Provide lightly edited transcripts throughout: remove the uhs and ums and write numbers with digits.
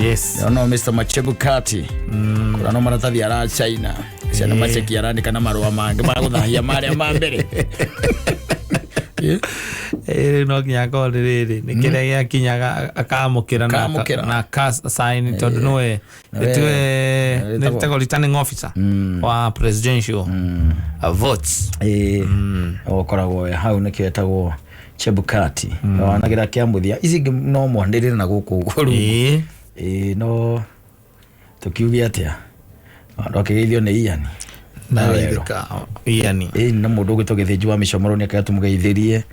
Yes. No Mr. Machebukati. Kuna no maratathi ara China. Cia na macheki arandika na marua mange maguthahia maria mambere. No kinyako riri ni kire ya kinyaga akamukira na cast sign tondu noe etwe nitako returning officer wa presidential votes okoragwo hau niketagwo Chebukati wanagira kiambuthia ici no mwandire na guku guru no tukiugia atia ndokeithio ni Ian na weka Ian na mundu ugitogithiju wa micomoro ni akatumugeithirie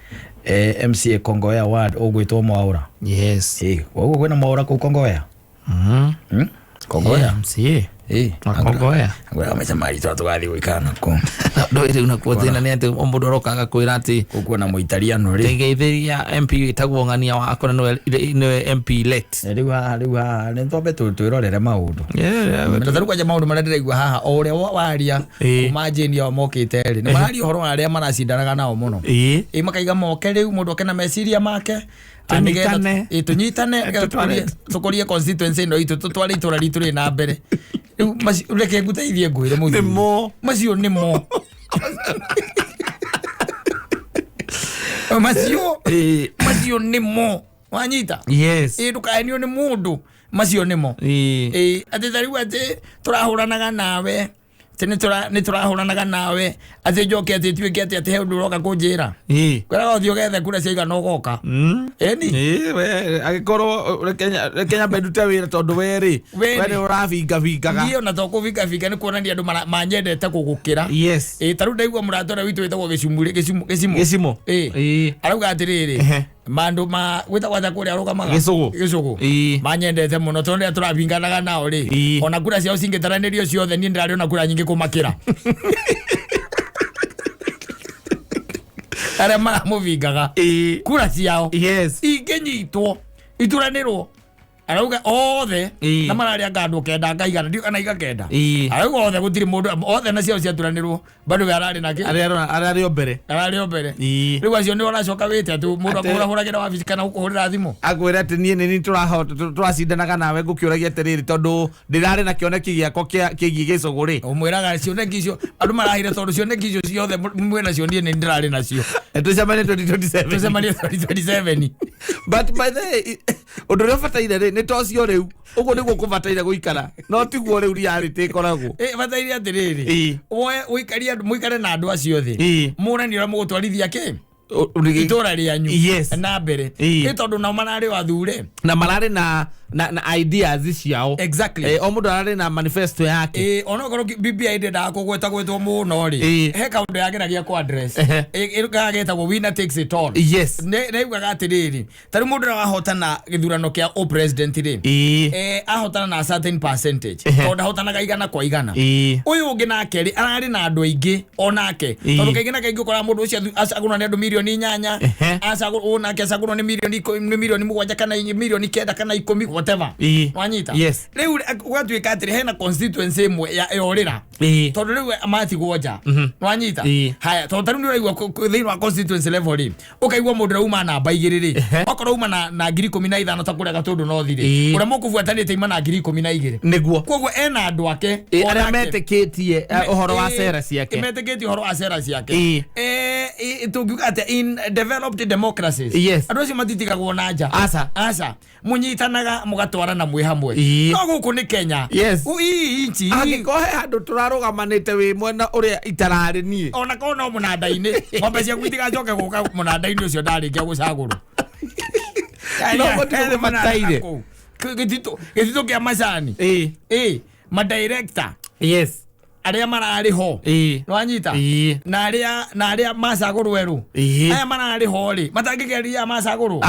MCA Kongoya ward ogwitwo Mwaura. Yes. Wogo kwena Mwaura ku Kongoya. Kongoya MCA. Kongoya. Ngora amechamari twatugathi gwikana ko. Ndo ire unakuwa thina ni ati ombodoroka agakwira ati uko na muitaliano ri. Ngeithiria MP itagwongania wako na no MP elect. Riwa ntombe twirorere maundu. Ndatharu kwa maundu maria ndiraigua haha ore waria kumageni ya mokite ri. Ni mari horo aria maracindanaga nao muno. Makaiga moke riu mundu akena meciria make. Tunyitane tukorie constituency no itu tutwari itura ritu ri na mbere riu ureke nguteithie ngwire muthi macio nimo macio nimo wanyita yes ndukaenio ni mundu macio nimo ati thariu ati turahuranaga nawe ni turahuranaga nawe ati njoke ati tuike ati he undu roka kunjira kwera uthio gethe kura ciiga no goka we agikorwo Kenya bedute wira tondu weri we uravinga vingaga ndio na toko vinga ni kuonania andu manyendete kugukira yes taru ndaigua muratora witu witagwo gicimo arauga atiriri mandu ma witagwa kuria arugamaga gicugu manyendete muno tondu turavinganaga nao ri ona kura ciao cingitaranĩrio ciothe ni ndirari ona kura nyingi kumakira aria maramuvingaga kura ciao inginyitwo ituranĩrwo arauga othe na mararia ngandu kenda ngaigana ndio kana iga kenda arauga othe gutiri mundu othe na ciao ciaturanirwo bado we arari nake arari ombere riu acio ni oracoka wite atu mundu akurahuragira wabici kana ukuhurira thimu akwira ati ni turacindanaga nawe ngukiuragia atiriri tondu ndirari na kioneki giako kigi gicuguri umwiraga cioneki icio andu marahire tondu cioneki icio ciothe mwena cio ni ndirari nacio tucemanie 2027 but by the undu ria fataire ni tocio riu ugo niguo kubataire guikara no tiguo riu reality koragwo bataire atiriri uikaria andu muikare na andu acio thi murani ora mugutwarithia ki itora rianyu na mbere tondu na marari wathure na marari na ideas ciao exactly o mundu arari na manifesto yake ona korwo BBI ndenda kugwetagwetwo muno ri he kaundu yageragia ku address irugagetagwo winner takes it all neugaga atiriri tari mundu arahotana githurano kia o president ri ahotana na certain percentage tondu ahotanaga igana kwa igana uyu ungi nake ri arari na andu aingi onake tondu kaigana kaingi ukora mundu ucio acagurwa ni andu milioni 8 acagurwa onake acagurwa ni milioni 7 kana milioni 9 kana 10 whatever wanyita riu gwatuika atiri hena constituency imwe ya yorira tondu riu amati gwoja wanyita haya tondu riu uraigwa thini wa constituency level ri ukaigwa mundu rauma na baigiriri okorwo uma na 15 ta kuria gatundu no thiri uria mukuvuatanite ima na 12 niguo kogwo ena andu ake aria metikitie uhoro wa sera ciake metikitie uhoro wa sera ciake tungiuga ati in developed democracies andu acio matitigagwo na nja asa munyitanaga mugatwara na mwe hamwe no guku ni Kenya inchi angikohe andu turarugamanite wi mwena uria itarari nie ona kona munanda-ini ngombe cia gwitiga njoke guka munanda-ini ucio ndarikia gucaguru no gotire mataire gitito kia macani madirector aria marari ho nwanyita na aria macaguru eru aya marari ho ri matangigeria macaguru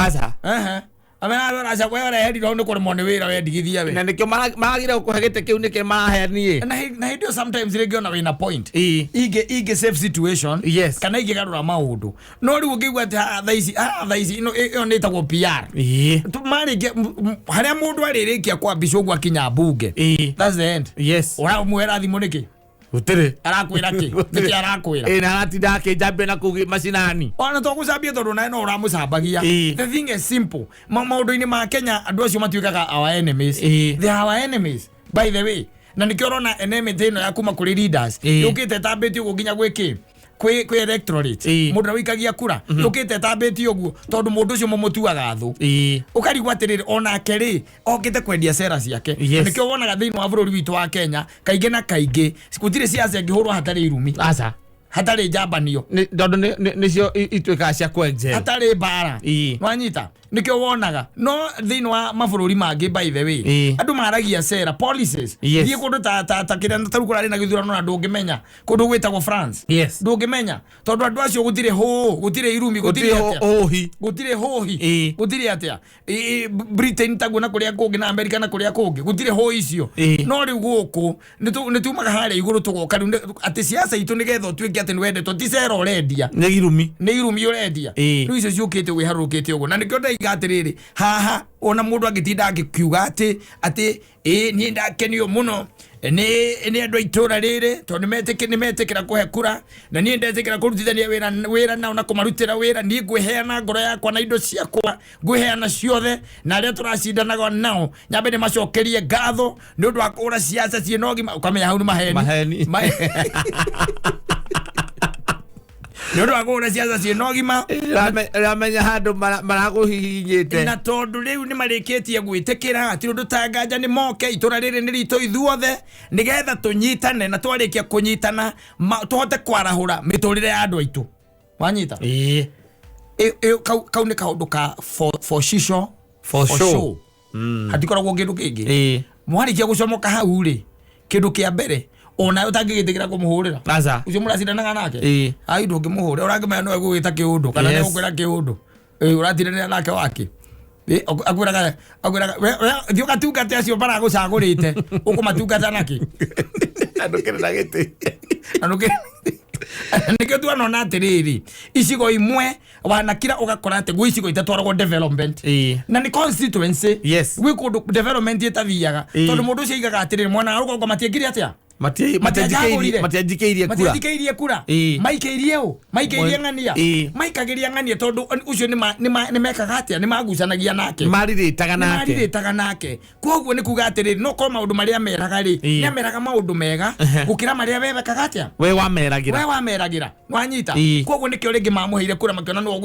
amena acha kwera hedi ndo ko mone wira we digithia we na nikyo maragira kuhegete kiu nike marahenie na hidio sometimes region na point ige safe situation kana ige garura maundu no ri ugigwa ati thaisi no nitagwo PR tu marige haria mundu aririkia kwa bishogu akinya bunge that's the end ora mwera thimu niki Gutire. Arakwira ki? Niki arakwira. Na aratinda akijambia na kugi macinani. Ona to kucambia tondu nae no uramucambagia. The thing is simple. Maundu-ini ma Kenya andu acio matuikaga our enemies. They are our enemies. By the way, na nikio rona enemy thino ya kuma kuri leaders. Yukite tambiti ugo nginya gwiki. Kwi electorate mundu wikagia kura ukite tambiti uguo tondu mundu ucio momutuaga thu ukarigwa atiriri ona keri okite kwendia sera ciake nikio wonaga thiini wa bururi witu wa Kenya kainge na kainge sikutire siasa ngihurwa hatari irumi aca hatari njambanio tondu nicio ituikaga cia kwenje hatari bara wanyita nikio wonaga no thiini wa mabururi mangi by the way andu maragia sera policies thie kundu ta kira ntarukura na githurano na ndungimenya kundu gwitagwo France ndungimenya tondu andu acio gutire irumi gutire hohi gutire atia Britain taguo na kuria kungi na America na kuria kungi gutire hohi icio no riu guku nitumaga haria iguru tugoka riu ati siasa itu nigetho twike ati nwende to tisera urendia ni irumi urendia riu icio ciukite wiharukite uguo na nikio atiriri haha ona mundu agitinda agikiuga ati ni ndakenio muno ni andu itura riri tondu nimetikira kuhe kura na ni ndetikira kurutithania wira na ona kumarutira wira ni ngwiheana ngoro yakwa na indo ciakwa ngwiheana ciothe na aria turacindanaga nao nyambe ni macokerie ngatho ni undu wa kura siasa ciena ugima ukamenya hau ni maheni Nyodo agora siasa ciena ugima ramenya handu maraguhihinyite na tondu riu ni mareketie gwitikira ati undu tanganja ni moke itura riri ni rito ithuothe nigetha tunyitane na twarikia kunyitana tuhote kwarahura miturire ya andu aitu wanyita kau ni kaundu ka for show hatikoragwo kindu kingi mwarikia gucomoka hau ri kindu kia mbere ona utangigitikira kumuhurira aca ucio muracindanaga nake ai ndungimuhurira urangimenya no egugita kiundu kana ne ukwira kiundu uratirania nake waki akwiraga thio gatungate acio baragucagurite ukumatungata naki andukire na giti nikio tuanona atiriri icigo imwe wanakira ugakora ati gwi icigo itatwaragwo development na ni constituency gwi kundu development itathiaga tondu mundu ucio igaga atiriri mwana arugo matiengire atia matiajikeirie kura maikeirie ng'ania ng'ania tondu ucio ni mekaga atia ni magucanagia nake mariritaga nake koguo ni kuga atiriri no ko maundu maria meraga ri ni ameraga maundu mega gukira maria webekaga atia we wameragira wanyita koguo nikio ringi mamuheire kura makiona no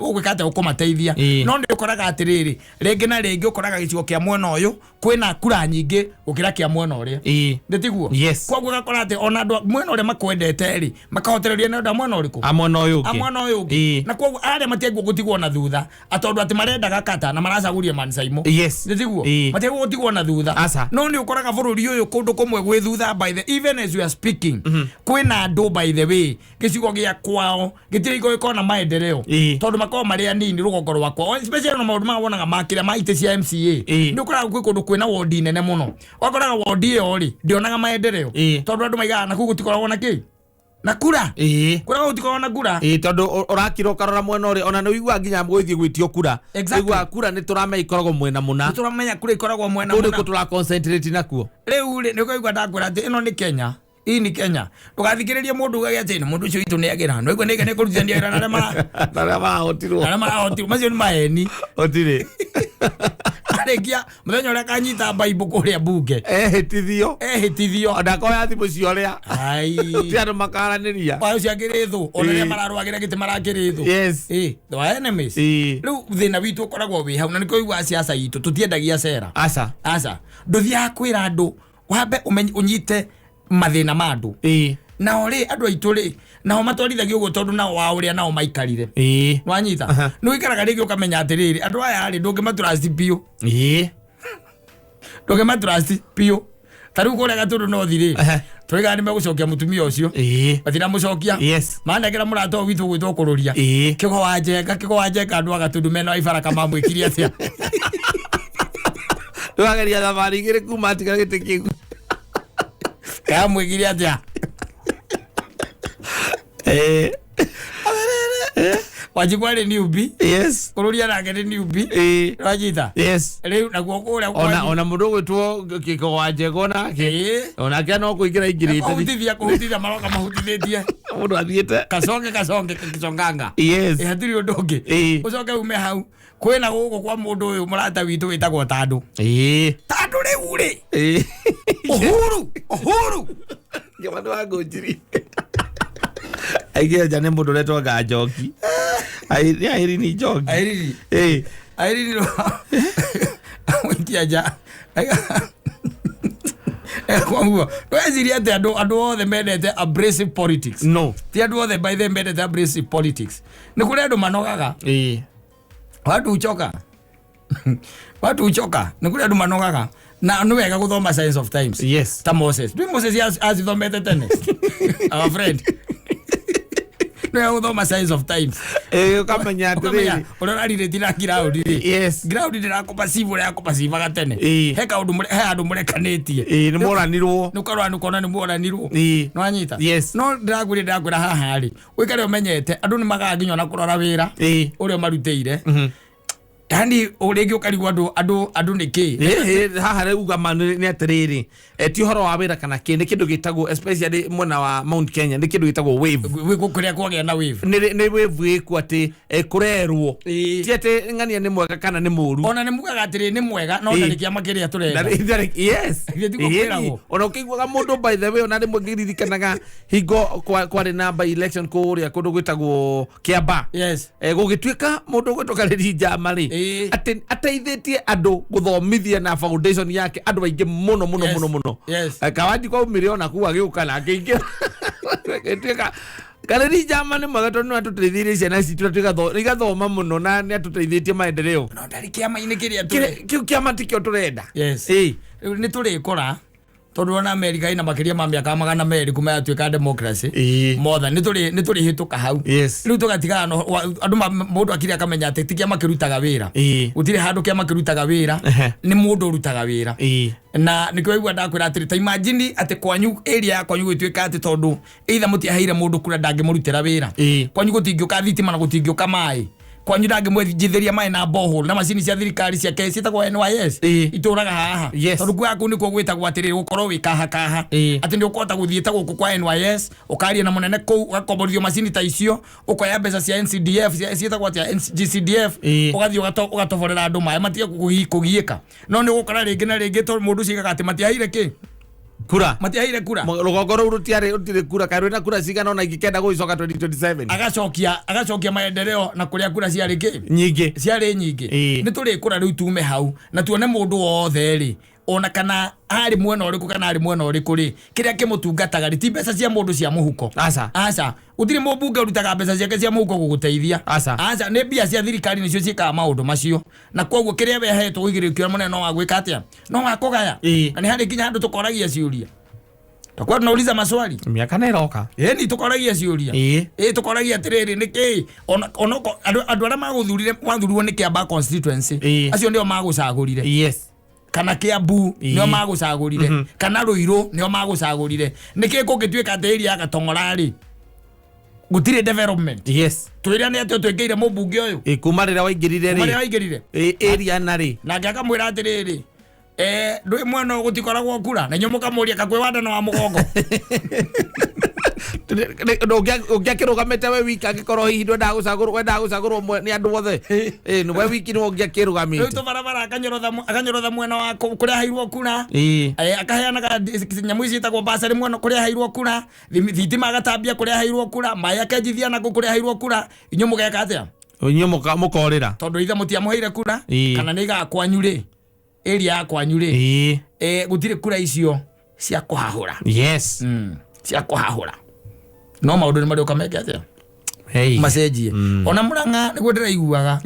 ugwika atia ukumateithia no ni ukoraga atiriri ringi na ringi ukoraga gicigo kia mwena uyu kwina kura nyingi gukira kia mwena uria ndetiguo koguo gakora ati ona andu mwena uria makwendete ri makahotereria na mwena uriku amwena uyu na koguo aria matiegwo gutigwo na thutha atondu ati marenda gakata na maracaguria mansaimo ndetiguo matiegwo gutigwo na thutha no ni ukoraga bururi uyu kundu kumwe gwi thutha by the even as we are speaking kwina andu by the way gicigo gia kwao gitiri gikona maendeleo tondu makao maria nini rugongo rwakwa especially no maundu mawonaga makira maite cia MCA ni ukoraga kwi kundu kwina wodi nene muno wakoraga wodi iyo ri ndionaga maendeleo tondu andu maigaga na kugutikora na ki na kura kura gutikora na kura tondu urakira ukarora mwena uri ona ni wigua nginya gwithie gwitio kura wigua kura ni turamenya ikoragwo mwena muna turamenya kura ikoragwo mwena muna uri kutura concentrate nakuo riu ni kuigua ndakwira ati ino ni Kenya ni Kenya tugathikiriria mundu ugagia ati mundu ucio itu ni agira no igwe ni kurutithania wira na mahotirwo macio ni maheni otire arekia muthenya uria kanyita Bible kuria bunge ehitithio ndakoya thimu cioria ti andu makaraniria bayo ciagirithu ona ria mararwagira giti maragirithu the enemies riu thina witu ukoragwo wi hau na niko igwa siasa itu tutiendagia cera aca nduthia kwira andu wambe unyite mathina mandu na ori andu aitu ri nao matwarithagia uguo tondu nao wa uria nao maikarire wanyita ni wikaraga rigi ukamenya atiriri andu aya ri ndungimatrust piu tariu kuria gatundu no thiri turiga ni megucokia mutumia ucio batina mucokia manegera murato witu gwitwo kururia kigo wajenga andu agatundu mena ibara kama mwikiri atia twageria thamari igiri kuma atika giti kigu kaya mwikiri atia Wanjigwa ni newbie. Yes. Kururia nake ni newbie. Rajita. Yes. Riu na guokura ona mundu gwitwo kiko Wanjego nake. Ona kia no kuingira ingirite. Kuhutithia maroka mahutithĩtie. Mundu athiete. Kasonge kiconganga. Yes. Hatiri undu ungi. Ucoke ume hau. Kwina guku kwa mundu uyu murata witu witagwo Tando. Tando riu ri. Uhuru. Ngemandu wangu njiri. Aigia jane mundu retwo ga Njoki. Airi ni Njoki. Airi ni. Wintia ja. Kwa huo. Weziri ate adu othe mendete abrasive politics. No. Ti adu othe by them mendete abrasive politics. Ni kule adu manogaga. Watu uchoka. Ni kule adu manogaga. Na anu wega guthoma Science of Times. Yes. Ta Moses. Dwi Moses azithomete tene. Our friend. No guthoma Science of Times. Ukamenya atiriri. Urarire tira ground. Yes. Ground ndira ko passive uri ko passive gatene. He andu murekanitie. Ni moranirwo. Nukorwa nukona ni moranirwo. No anyita. Yes. No ndagura haha ri. Wikare umenyete andu ni magaginywa na kurora wira. Uri maruteire. Tandi uregi ukarigwa andu niki. Haha reuga manu ni atiriri. Ti horo wa wira kana kindi kindu gitagwo especially mwena wa Mount Kenya ni kindu gitagwo wave. Wikukuria kwagya na wave. Ni wave iku ati kurerwo. Ti ati ngania ni mwega kana ni muru. Ona ni mugaga atiri ni mwega no ndarikia makiria turenda. Yes. Ona ukigwaga mundu by the way ona ni mwiririkanaga hingo kwari na by election kuria kundu gwitagwo Kiamba. Yes. Gugituika mundu gwitoka Rinja mari. Ateithitie andu guthomithia na foundation yake andu aingi muno. Yes. Kawaji kwa miliona kuwa giuka na kingi. Gituika Kaleni jamani mwagato no atuteithirie ciana citu igathoma muno na ni atuteithitie maendeleo. No ndari kiama inikiria tule. Kiama tikio turenda. Yes. Ni tuli kora. Tondu ona America ina makiria ma miaka magana meri kuma yatuika democracy. Mother ni tuli hituka hau. Riu tugatiga no andu mundu akiri akamenya ati tikia makirutaga wira. Utire handu kia makirutaga wira ni mundu urutaga wira. Na nikwaigua ndakwira atiri ta imagine ati kwanyu area ya kwanyu gwituika ati tondu either mutiaheire mundu kura ndangimurutira wira. Kwanyu gutingioka thitima na gutingioka mai. Kwanyu ndangimwethitheria mai na borehole na macini cia thirikari cia kesi ta NYS ituraga haha. Tondu gwaku niko gwitagwo atiriri gukorwo wi kaha ati ndi ukota guthieta guku kwa NYS ukaria na munene kou ugakomborithio macini ta icio ukoya mbeca cia NCDF cietagwo cia GCDF ugathii ugatoborera andu mai matige kugiika no ni gukora ringi na ringi tondu mundu cigaga ati matiaire ki matiaire kura rugongo ruru rutire kura karwina kura cigana ona ingikenda guicoka 2027 agacokia maendeleo na kuria kura ciari ki nyingi ni turi kura riu tume hau na tuone mundu wothe ri ona kana ari mwena uriku kana ari mwena uriku ri kiria kimutungataga ti mbeca cia mundu cia muhuko aca utire mubunge urutaga mbeca ciake cia muhuko guguteithia aca ni mbia cia thirikari nicio ciikaga maundu macio na koguo kiria wehetwo wigirikio munene no wagwika atia no wakugaya na ni hari kinya handu tukoragia ciuria takwa tunauliza maswali miaka na iroka ni tukoragia ciuria tukoragia atiriri niki ona andu aria maguthurire wathurirwo ni Kiamba constituency acio ndio magucagurire kana Kiambu nio magucagurire kana Ruiru nio magucagurire niki kungituika ati area Gatong'ora ri gutire development twira ni atio twingiire mubunge uyu kuma rira waingirire area na ri na ngakamwira atiriri ndui mwena gutikoragwo kura na nyomuka muria kakwe wandana wa mugongo ungiakirugamite we wiki angikorwo hihi ndwenda gucagurwo ni andu othe ni we wiki ni ungiakirugamite riu tubarabara akanyorotha mwena wa kuria hairwo kura akaheanaga nyamu ici itagwo basari mwena kuria hairwo kura thitima agatambia kuria hairwo kura mai akenjithia na kuria hairwo kura inyu mugeka atia inyu mukorira tondu ithe mutiamuheire kura kana ni igakwanyu ri area yakwanyu ri gutire kura icio cia kuhahura cia kuhahura no maundu ni mario kameke atia macenjie ona Murang'a niguo ndiraiguaga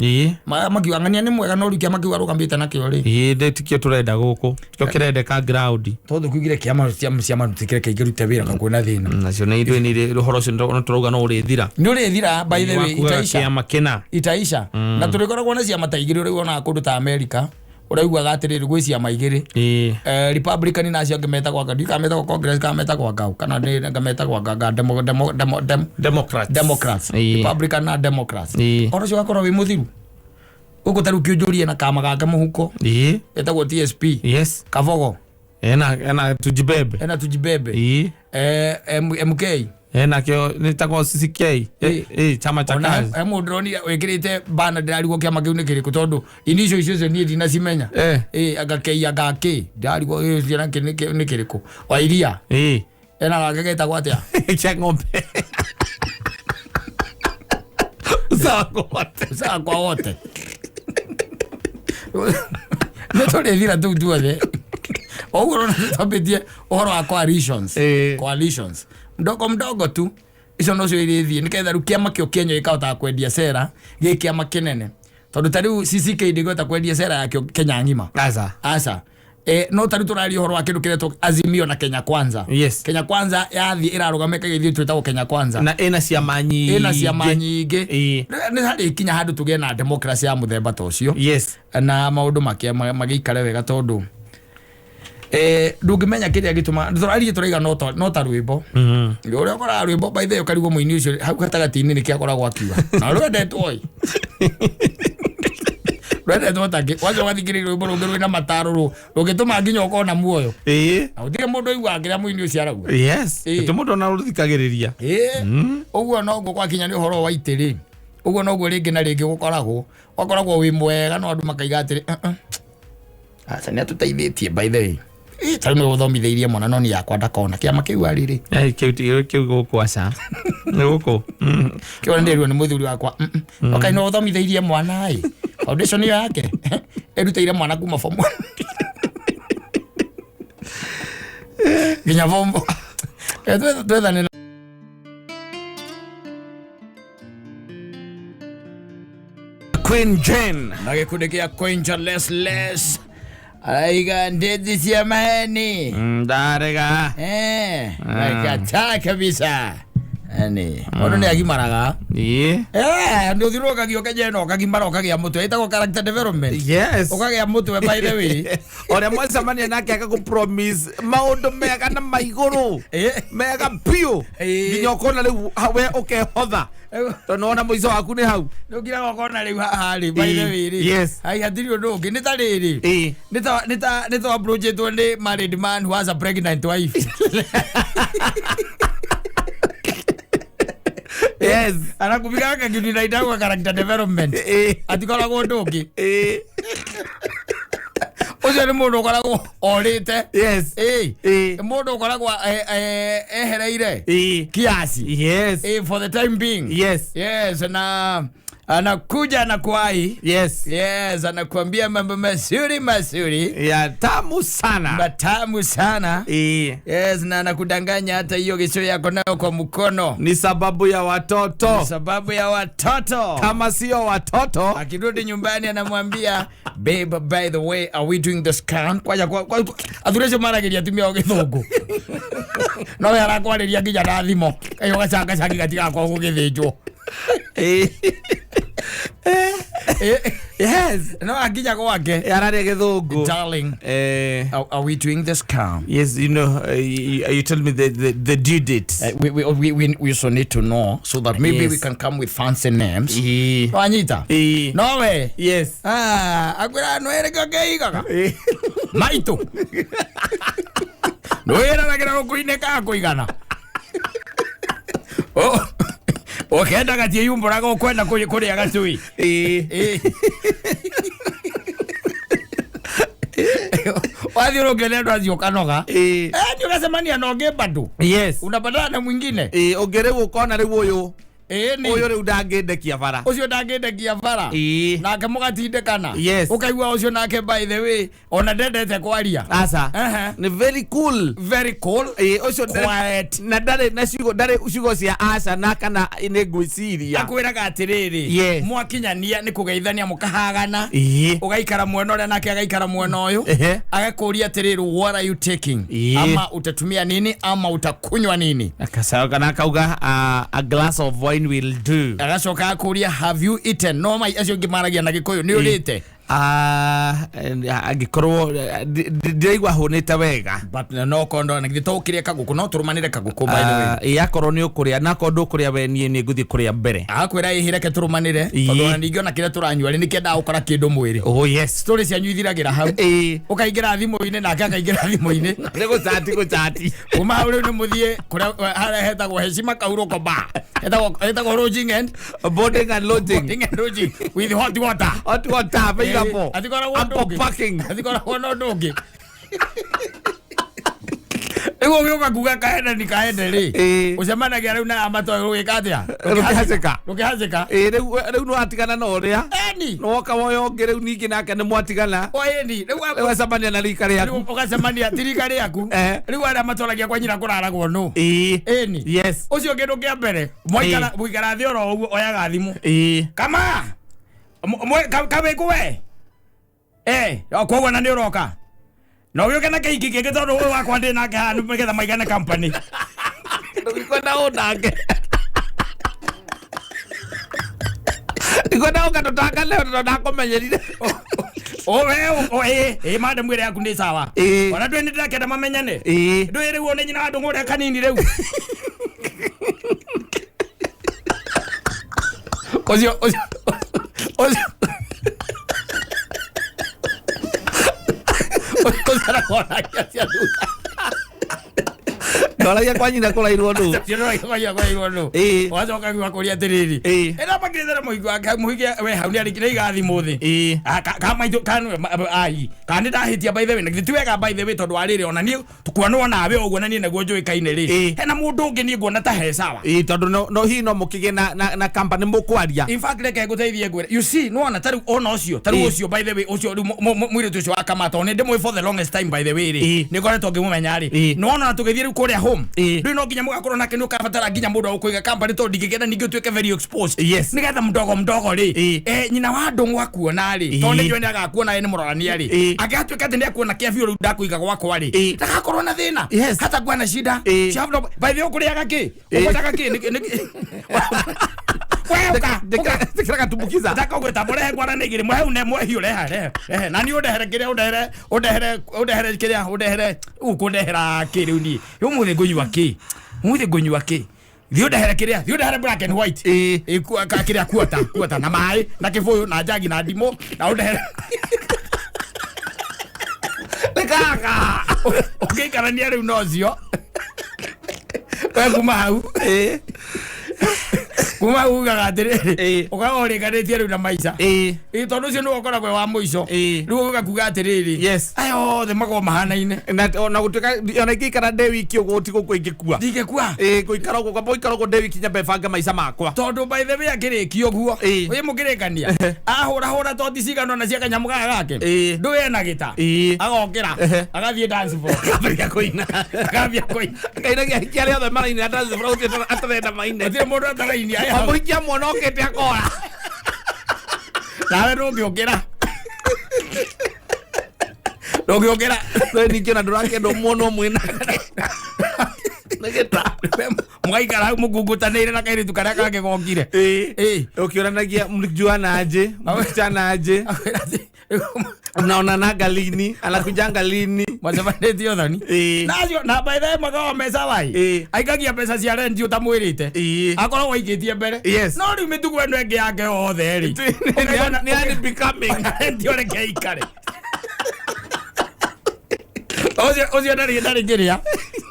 makiwangania ni mwega no rikia makiuga rugambite nakio ri tikio turenda guku tikio kirendeka ground tondu kuigire kiama cia marutikire kaingirute wira kakwina thina nacio ni itwe ni ruhoro cio no turauga no urithira by the way itaisha na turikoragwo na ciama taigire uri ona kundu ta America uraigua gatiriri gwiciya maigiri Republican na cio ngemeta kwa kadi kameta kwa Congress kameta kwa kau kana ni ngemeta kwa gaga Democrats Republican na Democrats oro cio gakoro wi muthiru uko taru kiujuria na kama gake muhuko etagwo TSP Kavogo ena tujibebe MK na kio nitagwo CCK chama cha kazi mudroni wekirite bana ndarigwo kiama kiu ni kiriku tondu inicio icio ni ndina cimenya agake ndarigwo ciana ni kiriku Wairia ena gake getagwo atia cha ng'ombe Sawa wote Netole vira tu tuwe Ogoro na tabetie ohoro wa coalitions mdogo tu icio no cio irithi niketha rukiama kio Kenya ikahota kwendia sera gikiama kinene tondu tariu CCK ndigota kwendia sera ya Kenya ngima asa no tariu turari ohoro wa kindu kiretwo Azimio na Kenya Kwanza Kenya Kwanza yathi irarugameka githi twetagwo Kenya Kwanza na ena ciama nyingi ni hari kinya handu tugie na democracy ya muthemba ta ucio na maundu magiikare wega tondu ndungimenya kiria gituma turari turaiga no ta rwimbo uria ukora rwimbo by the way ukarigwo muini ucio hau gatagati-ini ni kiakoragwo akiuga na rwendetwo rwendetwo take wacho gathikiriria rwimbo rungi rwina mataro rugituma nginya ukona muoyo na utire mundu aigua kiria muini ucio arauga gituma mundu na ruthikagiriria uguo no ngo kwakinya ni uhoro wa itiri uguo no guo ringi na ringi gukoragwo wi mwega no andu makaiga atiri asa ni atuteithitie by the way tari no thomitheirie mwana no ni yakwa ndakona kiama kiu ariri kiu gukwasa ni guku kiu ndirwo ni muthuri wakwa okay no thomitheirie mwana foundation yake eruteire mwana kuma form 1 ginya bombo twethane Queen Jane na gikundi kia Queen Charles aiga ndezi cia maheni ndarega gata kabisa ani ono ni agimaraga ndio thiroka gio kejeno kagimara okagia mutwe itako character development okagia mutwe by the way ore mwasamania nake akakupromise maundu mega na maiguru mega pio ginyokona riu we ukehotha tonona muico waku ni hau ndugira gokona riu hari by the way ai hatiri undu ungi nitariri nita project one married man who has a pregnant wife anakupiga kitu na idagwa character development atikoragwo ndungi ucio ni mundu ukoragwo orite mundu ukoragwo ehereire kiasi for the time being na anakuja na kuai anakuambia mambo mazuri ya tamu sana na anakudanganya hata hiyo kesho yako nayo kwa mkono ni sababu ya watoto kama sio watoto akirudi nyumbani anamwambia babe by the way are we doing the scan kwa athurecio marageria tumia ogithungu no yarakwareria nginya na thimo kayo gacanga cangi gatiga kwa gugithinjwo no akinya gwake yarare githungu darling are we doing this calm you know you tell me the due date we also need to know so that maybe we can come with fancy names wanyita no way akwira no erega geigaga maito no era na kira kuineka kuigana okenda gatie yumbura go kwenda kuria gatui wathiro ngenendo aziokanoga ndio gasemania noge bado unapatana na mwingine ongerewo kona riu uyu uyu riu ndangindekia bara ucio ndangindekia bara nake mugatindekana ukaigua ucio nake by the way ona ndendete kwaria asa ni very cool ucio quiet na ndare na ciugo cia asa na kana ine ngwiciria akwiraga atiriri mwakinyania ni kugeithania mukahagana ugaikara mwena ore nake agaikara mwena uyu agakuria atiriri what are you taking ama utatumia nini ama utakunywa nini akasaka kana kauga a glass of wine will do agacoka akuria have you eaten no mai acio ngimaragia na gikuyu ni urite agikorwo ndiraigua hunite wega but no kondo na githito kiria kaguku no turumanire kaguku by the way yakorwo ni ukuria na kondo kuria we nie ni nguthi kuria mbere akwira ihireke turumanire tondu na ningiona kira turanyua ni kenda ukora kindu mwiri oh yes story cia nyuithiragira hau ukaingira thimu-ini na akaingira thimu-ini ni guchati kuma uri ni muthie kuria hetagwo heshima kauruko ba hetagwo lodging and boarding and lodging with hot water available atikora parking wono ndungi ego gyoka kuga kaenda ni kaende ri ucemanagia riu na amato gwika atia rukihacika riu no atigana na uria no woka woyo ngi riu ningi nake ni mwatigana eni riu acemania na rika riaku ukacemania tirika riaku riu aria matwaragia kwa nyina kuraragwo no eni yes ucio kindu kia mbere mwikara thi oro uguo oyaga thimu kama kabekwe koguo na ni uroka no uyu kana keiki keke tondu uyu wakwa ndi nake hanu megetha maigane company ndugikwenda unange ikwenda ukatutaka leo ndo ndakomenyerire madam wire yaku ndi sawa ona ndwe ndakenda mamenyane ndwe riu one nyina andu ngure kanini riu ozio Ndoragia kwa nyina kurairwo ndu. Wacha ukaigua kuria tiriri. Ena makithera muhige we hau ni arikire igathi muthi. Kama itu kanu ai. Kandi ndahitia by the way. Ngitwega by the way tondu ariri ona ni tukuona nawe uguo na ni naguo njui kaine ri. Hena mundu ungi ni nguona ta he sawa. Tondu no hi no mukige na company mukwaria. In fact reke nguteithie ngwire. You see no ona taru ona ucio. Taru ucio by the way ucio mwire tucio akamata one ndimwe for the longest time by the way ri. Ni ngoretwo ngimumenya ri. No ona tugithie ri kuria home. Riu no nginya mugakorwo nake ni ukabatara nginya mundu wa kuiga company to ndingigenda ningi tuike very exposed. Yes. Nigetha mdogo ri. Nyina wa ndungu akuona ri. Tondu ndio ni agakuona ni murorania ri. Agatuika ati ni akuona kia biu ndakuiga gwakwa ri. Ndagakorwo na thina. Hata kwa na shida. Chavdo by the way kuriaga ki. Ukotaka ki. Ndikira tumbukiza. Ndaka gweta murehe ngwana nigire muhe une muhe ureha. Na ni udehere kiria udehere kiria udehere ukundehera kiriu ni. Umuthi ngunywa ki. Thio dehere kiria, thio dehere black and white. Ka kiria kuota na mai na kifuyu na jagi na ndimo na udehere. Kaka. Okay karania riu nocio. Kwa kuma hau. Kuma ugaga atiriri ukagorekanĩtie rĩu na maica tondu ũcio nĩwe ũkoragwo wa mũico rĩu ũgakuga atĩrĩrĩ aya othe makorwo mahanaine ona gũtuĩka ona ingĩikara ndĩ wiki ũguo ti gũkũ ingĩkua gũikara ũguo ndĩ wiki nyambe banga maica makwa tondu by the way akĩrĩkia ũguo ũyũ mũkĩrĩkania ahũra toti cigana ona cia kanyamũ gaka gake ndũĩ ena gĩta agokĩra agathiĩ dance floor akambĩrĩria kũina akainagia hikia arĩa othe marainĩra dance floor atarenda maine gũtirĩ mũndũ atarainia Amurikia mwana okete akora. Nawe ndũngĩũkĩra. Ndũngĩũkĩra. Wewe ningĩona ndũrakenda muono mwena. Nĩgeta. Mwaikara mũkungutanĩire na kairitu karĩa kangĩ gokire. Ũkĩoranagia mlijuana aje? Mlichana aje? Unaonana galini, anakuja lini? Macemanĩtie ũthoni. Nacio na by the way magawa mbeca wai. Aikagia mbeca cia rent ũtamwĩrĩte. Akoragwo aikĩtie mbere. No rĩu mĩtugo ĩno ĩngĩ yake othe ri. Nĩ becoming. Ndioreke ikare. Ocio ndarĩ kĩrĩa.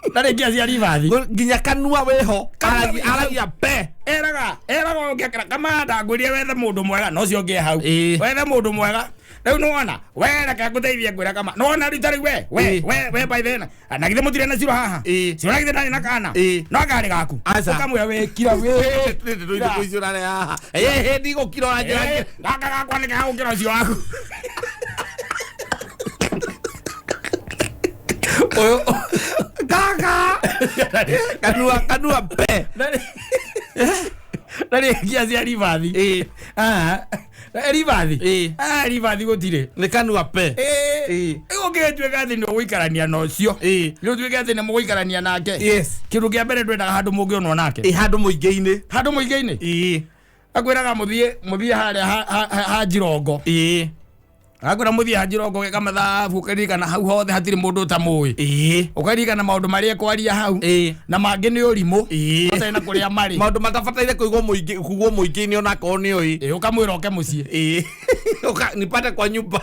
Ndarĩ kia rivathi. Nginya kanua weho. Aragia pe. Eraga ũngĩakĩra kamanda ngwĩrie wethe mũndũ mwega no cio ngĩ hau. Wethe mũndũ mwega. Riu nuona wereka nguteithie ngwira kama nuona ritari we by then na githe mutire na ciro haha ciro githe ndani na kana no akari gaku ukamwe we kira we ndicurane haha ndigo kiro njira gaka gakwa ni gaku kiro cio waku oyo kaka kanua pe nari kia cia rivathi rivathi rivathi gutire ni kanua pe ũngĩtuĩka atĩ nĩ ũgũikarania na ũcio nĩ ũtuĩke atĩ nĩ mũgũikarania nake kĩndũ kĩa mbere ndwendaga handũ mũngĩonwo nake handũ mũingĩ-inĩ akwĩraga mũthiĩ harĩa ha Njirongo Agora muthia Hajirongo ge kamathabu kana hau hothe hatiri mundu ta mui ukarikana maundu maria kwaria hau na mangi ni urimu utena kuria mari maundu matafataire kuigwo muingi ni ona ko ni oi ukamwira oke mucie nipate kwa nyumba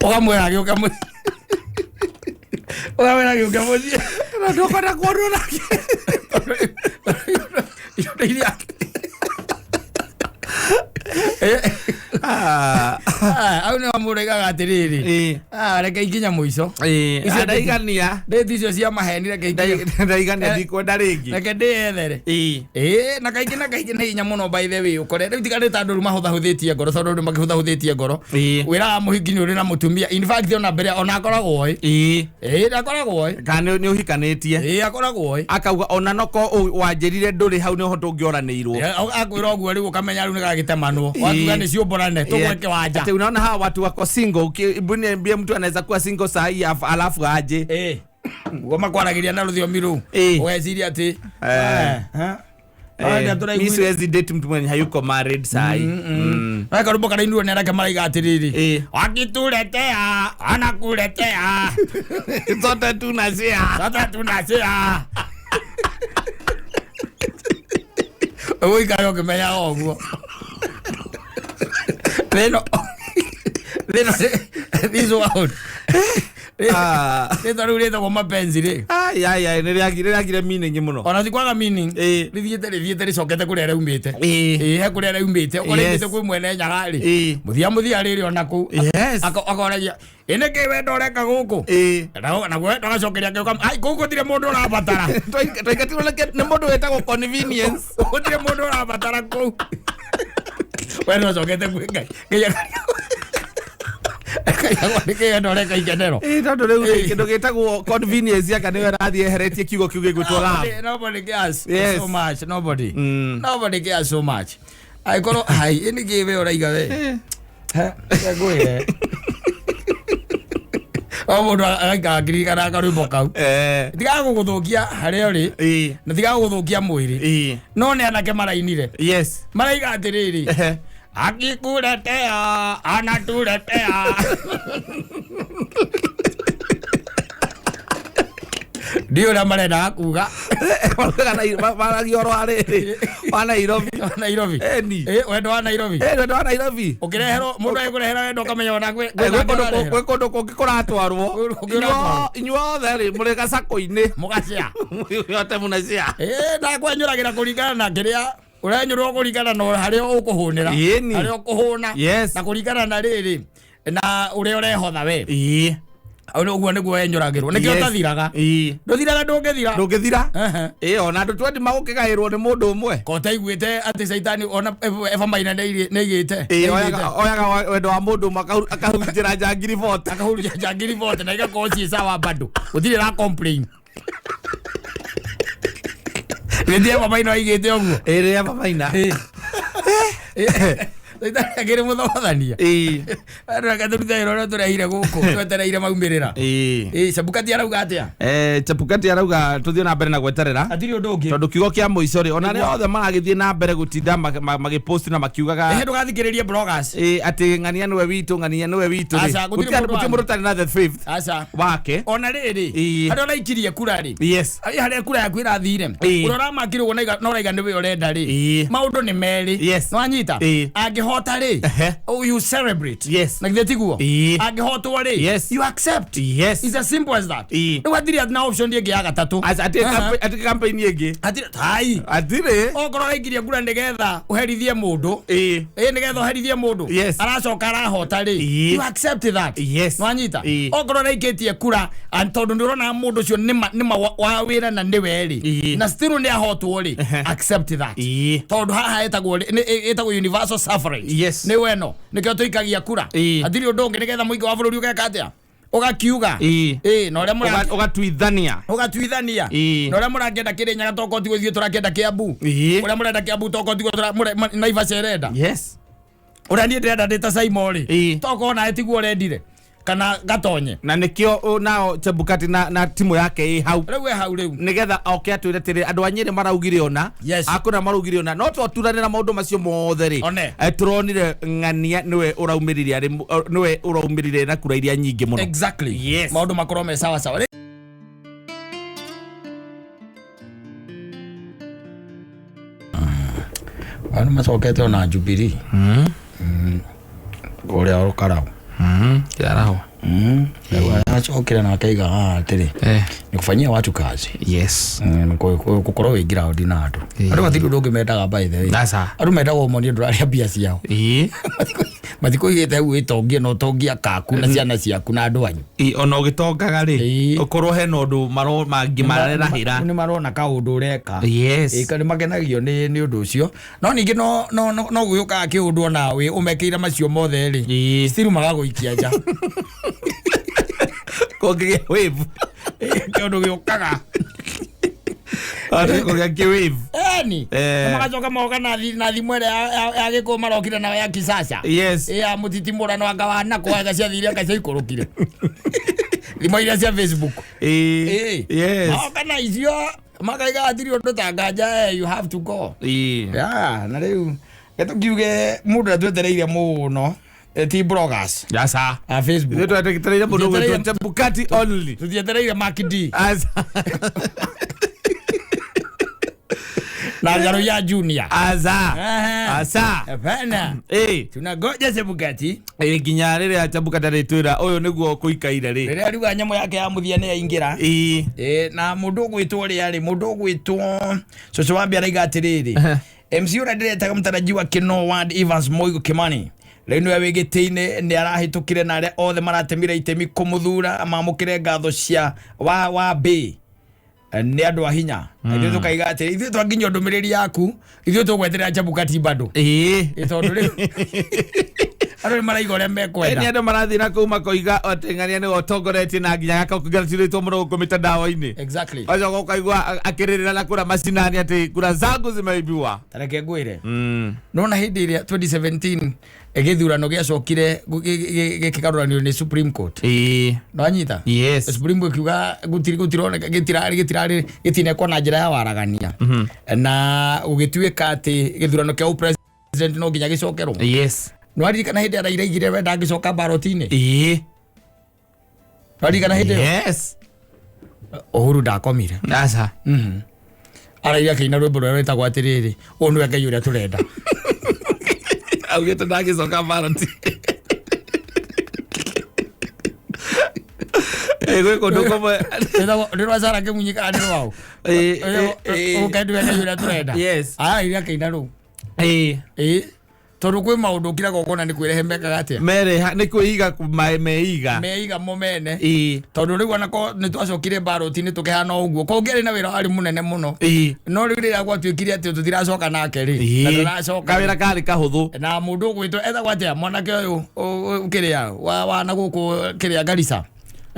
ukamwira ukamwira ukamwira na ndokona kuona au ni amurega gatiriri reke ikinya muico ndaigania ndicio cia maheni reke ndaigania ndikwenda ringi reke ndiethere na kaingĩ nĩ hinya mũno by the way ukore rĩu tiga nĩ ta andũ mahũthahũthĩtie ngoro tondũ andũ makĩhũthahũthĩtie ngoro wĩra mũhingi nĩ ũrĩ na mũtumia in fact ona mbere ona akoragwo akoragwo kana nĩ ũhikanĩtie akoragwo akauga ona noko wanjĩrire ndũrĩ hau nĩho tũngĩoranĩirwo akwĩra ũguo rĩu ũkamenya rĩu nĩ gagĩtemanwo watuga nĩ ciũmborane tũgweke wanja ati unaona hawa watu wako single mbie mtu anaweza kuwa single saa hii alafu aje goma kwaragiria na rũthiomi rũu ũgeciria atĩ mimi siwezi date mtu mwenye hayuko married saa hii akarumbo karainua nĩ arake maraiga atĩrĩrĩ akituletea anakuletea sote tunashare ũikare ũkĩmenya ũguo this one rĩtwa rĩu rĩtagwo mapenzi rĩ nĩrĩagire meaning mũno ona tikwaga meaning rĩthiĩte rĩcokete kũrĩa raumĩte he kũrĩa raumĩte ũkorĩte kwĩ mwene nyaga rĩ muthia rĩrĩ ona kũu akoragia nĩkĩ wenda ũreka gũkũ naguo wenda ũgacokeria kũu gũtirĩ mũndũ ũrabatara twaingatirwo nĩ mũndũ wĩtagwo convenience gũtirĩ mũndũ ũrabatara kũu wenda ũcokete kwĩ Ngai kaya ndore kaikenero tondu rĩu kĩndũ gĩtagwo convenience yaka nĩwe rathiĩ eheretie kiugo kĩu gĩgwĩtwo love nobody cares so much nobody cares so much aikorwo hai ini give ũraiga we ngwĩre mũndũ agaikangirikana akarwĩmbo kau tigaga gũgũthũkia harĩa ũrĩ na tigaga gũgũthũkia mwĩrĩ no nĩ anake marainire maraiga atĩrĩrĩ akikuletea anatuletea ndio na marenda kuga maragio rwarĩ wa Nairobi wendo wa Nairobi ukireherwo mundu agurehera wendo kamenya ona gwĩ kũndũ kũngĩ kũratwarwo inyuothe rĩ mũrĩ gacako-inĩ mũgacia yote mũnacia ndakwenyũragĩra kũringana na kĩrĩa ũrenyũrwo kũringana na harĩa ũkũhũnĩra harĩa ũkũhũna na kũringana na rĩrĩ na ũrĩa ũrehotha we ũguo nĩguo wenyũragĩrwo nĩkĩo ũtathiraga ndũthiraga ndũngĩthira ona andũ twendi magũkĩgaĩrwo nĩ mũndũ ũmwe ko ũtaiguĩte atĩ caitani ona Eva Maina nĩ igĩte oyaga wendo wa mũndũ ũmwe akahurunjĩra njangiri vote na igakorwo ciĩ sawa bado gũtirĩ ra complain Ndio Eva Maina igĩte ũguo Eva Maina Agere muthothania rakaturita iro ro turehire guku twetereire maumirira Chebukati arauga atia Chebukati arauga tuthio na mbere na gweterera atiri undu ungi tondu kiugo kia muico ri ona ri othe maragithie na mbere gutinda magipost na makiugaga ndugathikiririe bloggers ati ng'ania niwe witu gutiri mundu tari na the fifth wake ona riri andu araikirie kura ri haria kura yaku irathire urora makirwo no raiga niwe urenda ri maundu ni meri no anyita hota ri you celebrate na githitiguo angihotwo ri you accept it's as simple as that no watiri na option ĩngĩ ya gatatu ati campaign ĩngĩ atire okorwo raikirie kura ndigetha uherithie mundu ndigetha uherithie mundu aracoka arahota ri you accept that no anyita okorwo raikitie kura tondu ndirona mundu ucio nima wa wira na ndiwe ri na still ni ahotwo ri accept that tondu haha etagwo universal suffrage ni weno nikio tuikagia kura atiri undu ungi nigetha muingi wa bururi ugeka atia ugakiuga no ria ugatwithania no ria murangenda Kirinyaga toko ti guthie turakenda Kiambu uria murenda Kiambu toko ti Naivasha renda uria nie ndenda ndita Simon ri toko na etiguo rendire kana gatonye na nikio nao Chebukati na timu yake hau reu nigetha oke atwire tiri andu anyire maraugire ona akuna maraugire ona no twaturane na maundu macio mothe ri turonire ng'ania niwe uraumirire na kura iria nyingi muno exactly yes maundu makoro me sawa sawa ana macokete na Jubilee uria ukarao yarao achokera na kaiga atiri ni kufanyia watu kazi yes kukorwo wi ground na andu andu matiku ndungi mendaga by the way andu mendaga umonie nduraria bia ciao matiko igete witongie no tongia kaku na ciana ciaku na andu anyu ona ugitongaga ri ukorwo he no ndu mangi marerahira ni marona ka undu ureka yes kana magenagio ni undu ucio no ningi no guyuka ki undu ona we umekeira macio mothe ri still magaguikia nja koge wave kiondo giokaga ari koge ki wave ni magacoka moga na thimwere ya giko marokire na ya kisasa yes ya mutitimura no agawana kwa gacia thiria gacia ikorokire thimo iria cia Facebook yes kana icio makaiga atiri undu tanganja you have to go na riu getukiuge mundu atwetereire muno ti bloggers yasa Facebook ndio tutetereire mundu gwetu Chebukati only tutetereire Makidi na Garo ya Junior asa bana tunagoja Chebukati ginya rire Chebukati ritwira uyu niguo kuikaire ri rire ariga nyamo yake ya muthia ne yaingira na mundu gwitwo ri ari mundu gwitwo coco wambia raiga atiriri MC ura diretaga mtarajiwa Kino Ward Evans Moigo Kimani Reno ya wegete-ine ni arahitukire na aria othe maratemire itemi kumuthura amamukire ngatho cia wa B ni andu ahinya ithu tukaiga ati ithu twanginya ndumiriri yaku ithu tugweterera Chebukati bado itondu ri andu maraiga uria mekwenda ni andu marathina kuma koiga otengania ni otongoretie na nginya gakakugatirito muno kumita dawa-ini exactly ajo ukaigwa akiririra na kura macinani ati kura zangu zimeibiwa tareke ngwire no na hindi iria 2017 egithurano giacokire gikikaruranio ni Supreme Court no anyita yes Supreme Court kiuga gutironeka gitirari gitinekwa na njira ya waragania na ugituika ati githurano kia president no nginya gicokerwo yes no ari kana hindi Raila igire wenda gicoka barotini ari kana hindi yes Uhuru ndakomire asa araia kina rwimbo rwa rwetagwo atiriri onu ake yuria turenda augete ndagicoka baroti gwe kondo komwe ndirwa sara ke munyika ndi wao ukendu ake yuria turenda yes iria kina ru tondu kwi maundu kira gokona ni kwirehe mekaga atia mere ni kuiga meiga momene tondu riu anako ni twacokire baroti ni tukihana uguo kongeri na wira ari munene muno no riu rira gwatuikire ati tutiracoka nake ri na turacoka kawira kari kahuthu na mundu gwitwo etagwa atia mwanake uyu ukiria wa na guku kiria Garissa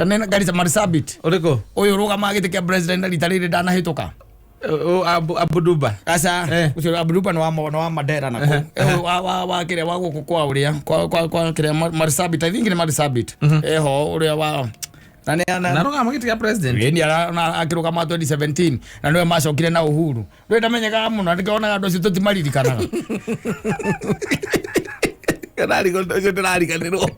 nena Garissa Marsabit uriko uyu rugama gite kia president ritarire danahituka Abuduba asa ucio Abuduba no wa Madera nako wa kire wa guku kwa uria kwa kire Marsabit I think ni Marsabit eho uria wa na roga magiti ya president ni ara akiruka ma 2017 na niwe macokire na Uhuru ndio ndamenyeka muno ndikona andu acio tutimaririkanaga kanari gondo cio ndirariganirwo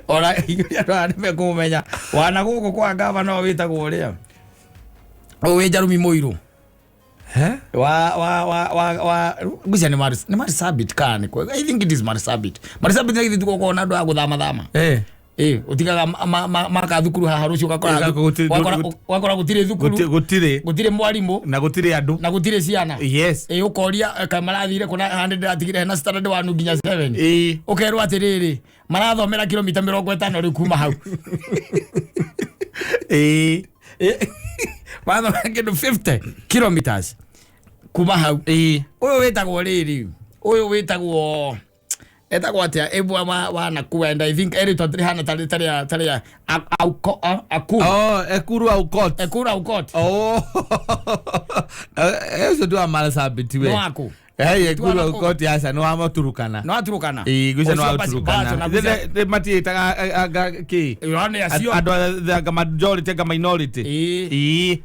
ora ya nime kumenya wana guku kwa governor witagwo uria we Jarumi Moiru wa gucia ni Marsabit kani kwa I think it is Marsabit ni kitu kwa na ndo aguthama utigaga maka thukuru haha rucio wakora gutire thukuru gutire mwarimu na gutire andu na gutire ciana yes ukoria kamarathire kuna 100 atigire na standard 1 nginya 7 ukerwa atiriri marathomera kilomita 50 ri kuma hau Wano kindu 50 kilometers kuma hau uyu witagwo riri uyu witagwo etagwo atia ebwa wa nakuenda I think eri to 300 taria ekuru aukot eso do Marsabit we no aku Guru koti asa no amaturukana. No aturukana. Gusa no aturukana. De mati aga ki. Yohane asio. Ado the majority ga minority.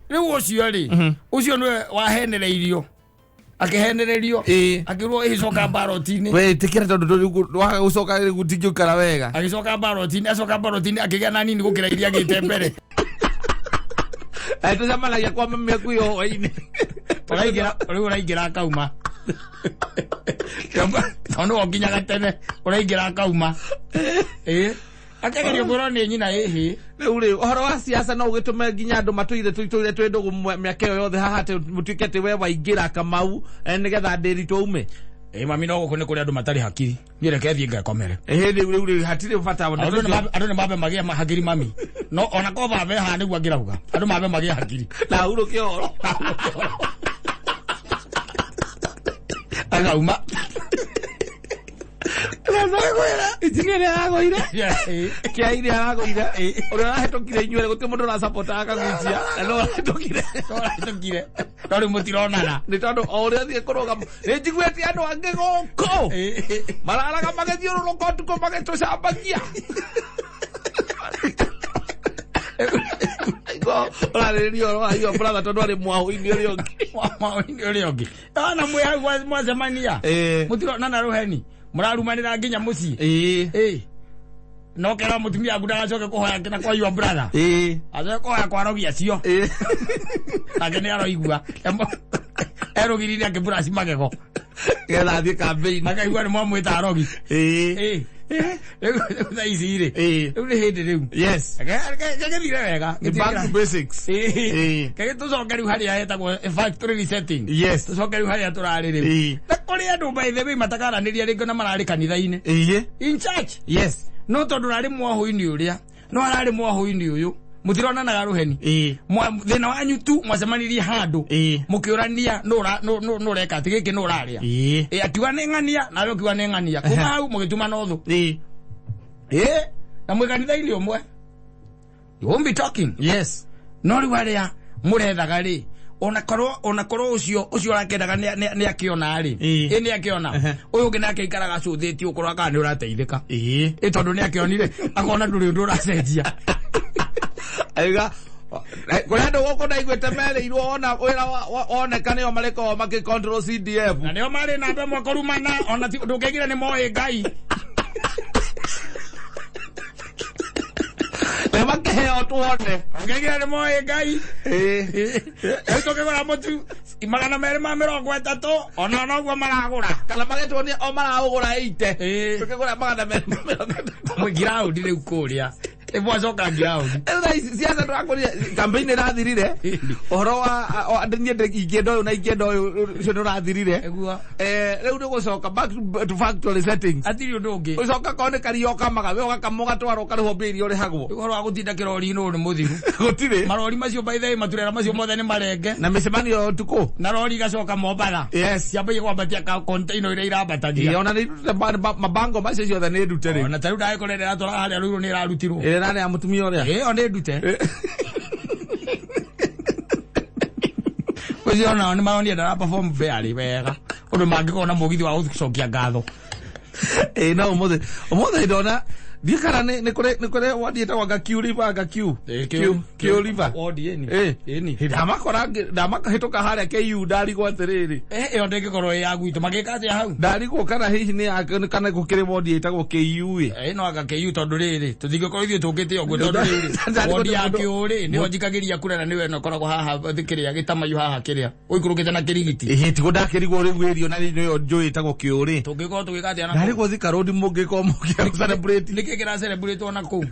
Riu ucio ri. Ucio no wahenereirio. Akihenereirio. Akirwo icoka barotini. We tikira tondu wa ucoka gutikukara wega. Agicoka barotini akigea na nini gukira iria gite mbere. Aito samala ya kwa meme kuyo waini. Uraingira kauma. Ono okinyaga tene uraingira kauma. Akageria kurone nyina hihi. Uri uhoro wa siasa no ugitume nginya andu matuire twendo miaka yothe haha te mutikete we waingira Kamau nigetha ndiri tuume. Mami no gukune kuri andu matari hakiri. Nyereke thie ngakomere. Uri hatire bata wona. Andu ne mabe magia hakiri mami. No ona ko babe ha ni gwangirauga. Andu mabe magia hakiri. Na uru kioro. Agauma. Itingere agoire. Kiaire agoire. Ora hetokire inyuere guti mundu na support akagwisia. No hetokire. Tori mutironana. Ni tondu ore thie kuroga. Njiguete andu ange goko. Mararaga magithiururuka tuko magitucambagia. Ora rio ayo brother tondu ari mwahu-ini uri ongi. Mwahu-ini uri ongi. Ana mwe mwacemania. Mutironana ruheni. Murarumanira nginya muci. No kera mutumia guda gacoke kuhoya kina kwa your brother. Aje kuhoya kwa rogi acio. Agene aroigua. Erogirire akiburaci magego. Getha thie campaign. Makaigua ni mwamwita rogi. Thaicire. Riu ni hindi riu. Yes. Gagithire wega. Back to basics. Kage tucoke riu haria hetagwo factory resetting. Yes. Tucoke riu haria turari riu. Na kuri andu by the way matakaraniria ringo na marari kanitha-ini. In church. Yes. No tondu rari mwahu-ini uria. No arari mwahu-ini uyu. Mutironanaga ruheni. Thina wanyu tu mwacemanirie handu. Mukiurania no reka ati giki no raria. Akiuga ni ng'ania na we ukiuga ni ng'ania. Kuma hau mugituma no thu. Na mwikanitha-ini umwe. You won't be talking. Yes. No riu aria murethaga ri. Ona korwo ucio rakendaga ni akiona ri. Ni akiona. Uyu ngi nake ikaraga cuthiti ukorwa kana ni urateithika. Tondu ni akionire akona nduri undu uracenjia. Aiga kuri andu goko ndaiguite mereirwo ona wira onekane o mareko maki control CDF na nio mari na andu amwe korumana ona ndungegire ni moe Ngai makeheo tuone ngegire ni moe Ngai itoke gora mutu imagana mere ma 30 ona noguo maragura kala magetwo ni o maragura 80 tukigura magana mere 30 mwigira ndi riu kuria Evozoka ground. Siasa ndo akuri campaign irathirire. Ohoro wa ndinye igendo na igendo cio ndo rathirire. Riu ndo gucoka back to factory settings. Atiri undu ungi. Ucoka kone kario kamaga we gakamoga twaro kariho mbiri uri hagwo. Uhoro wa gutinda kirori no ni muthiru. Gutire. Marori macio by the way maturera macio mothe ni marenge. Na micemanio tuko. Na rori gacoka Mombasa. Yes. Yambe kwambatia ka container ira irabatagia. Ona ni mabango macio ciothe ni ndutere. Ona taru dai kurera tora haria riu ni rarutirwo. Nani ya mutumia uria one ndute Kuzi ona ni maoni ndara perform fairly wega undu mangikona mugithi wa gucokia ngatho no umothe ndona Dikara ne kore wadi eta waga Q river Q river wadi eni damakora hitoka haria KU ndari gwa tiriri yo ndeke koro ya gwitu magika atia hau ndari go kana hihi ni kana gukire wadi eta go KU no aga KU tondu riri tuthige koro ithio tukite ogwe tondu riri wadi ya Q ri ni ojikagiria kurana niwe no koragwo haha thikiria gitamayu haha kiria uikurukite na kirigiti tigo ndakirigwo riu irio na niyo njui eta go Q ri tungiko tugika atia na ndari go thika road mugiko mukia celebrate kira celebrate ona ku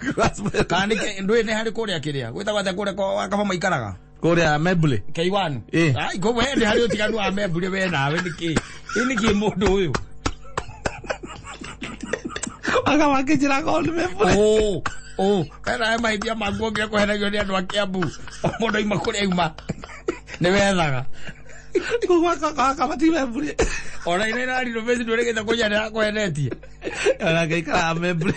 kandi ndwe ne hari kuria kiria gwitagwa ta kuria kwa kaba maikaraga kuria Mebule K1 ai go wende hari utiganu wa Mebule we nawe niki mundu uyu aga wakijira ko Mebule kana maidia magonge ko henagio ni andu akiambu mundu ima kuria uma ne wethaga Kugwa kaka Mebule ora ine na ri rovezi ndoreke kuja na ko enetie ala gaikara Mebule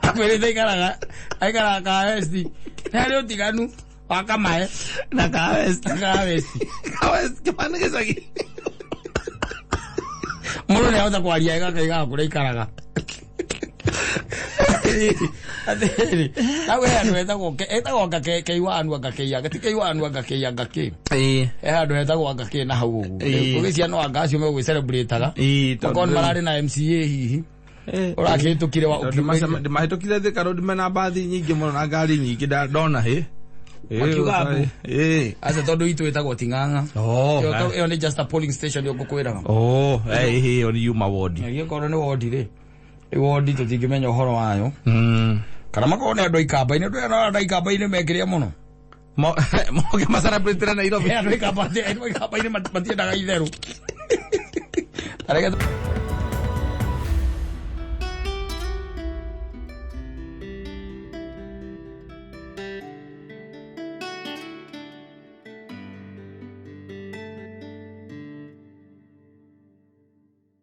akwere daikara aikara ka esti hari utiganu wakamae na ka esti kawesi kawani kesagi Mũndũ nĩahota kwaria ĩgakaiga kũrĩa ikaraga. Atĩrĩ, hau he andũ hetagwo Ngakĩiwanua Ngakĩianga, ti Kĩiwanua Ngakĩianga kĩ. He handũ hetagwo Ngakĩ na hau ũguo. Ũgĩcia no anga acio megwĩcelebrataga. Okorwo mararĩ na MCA hihi. Ũrakĩhĩtũkire wa ndĩmahĩtũkire Thika Road mena mbathi nyingĩ mũno na ngari nyingĩ ndona makiuga mbu aca tondũ itũ ĩtagwo Ting'ang'a. Ĩyo nĩ just a polling station ngũkwĩraga. Ĩyo nĩ Yuma ward. Angĩkorwo nĩ ward rĩ, ward tũtingĩmenya ũhoro wayo. Kana makorwo nĩ andũ a ikamba-inĩ, andũ a ikamba-inĩ mekĩrĩa mũno moke macelebrate Nairobi. Andũ a ikamba-inĩ matiendaga itherũ.